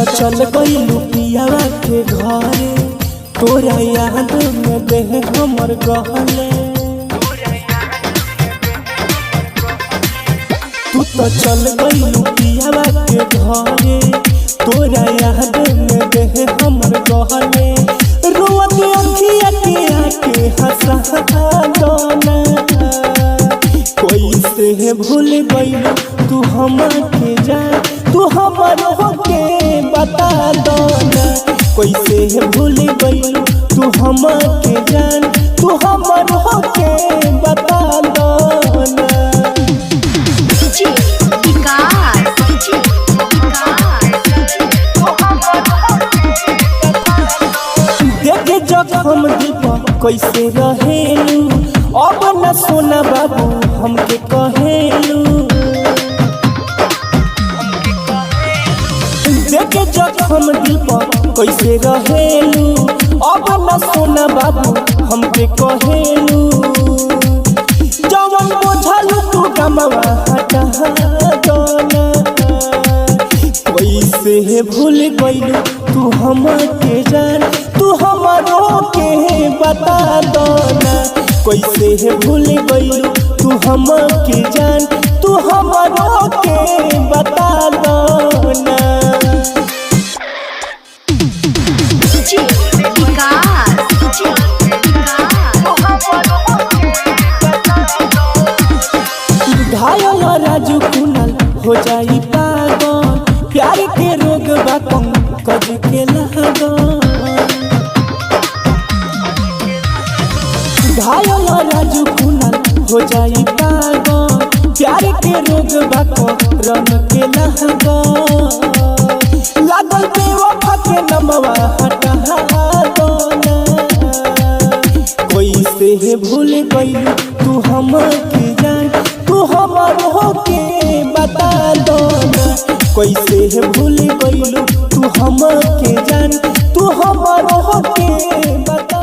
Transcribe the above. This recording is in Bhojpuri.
चल गइलू पियावा के घरे, तोरा याद में देह हमर गहले। तू तो चल गइलू पियावा के घरे, तोरा याद में देह हमर गहले। रोवत अखिया के आके हंसा दोना, कैसे भूल गइलू तू हमके जान, तू हमर होके बता दो ना। कैसे भूल गइलू तू हमके जान, तू हमर होके बता दो ना। देखे जखम दीपा कैसे रहेलू, अब न सोना बाबू हमके कहेलू। देखे जखम दीपा कैसे रहेलू, अब न सोना बाबू हमके कहेलू। जवन बोझलू तू गमवा हटा दोना, कैसे भूल गइलू तू हमके जान, तू हमरो के बता दो ना। कैसे भूल गइलू तू हमके जान, तू हमरो के बता दो ना। घायल राजू कुनल हो जाई पागल, प्यार के रोग बा पंकज के लागल। घायल राजू कुनल हो जाई पागल, प्यार के रोग बा रंग के लागल। लागल बेवफा के नमवा हटा दो ना, कैसे भूल गइलू तू हमके जान, तू हमर होके बता दो ना। कैसे भूल गइलू तू हमके जान, तू हमर होके बता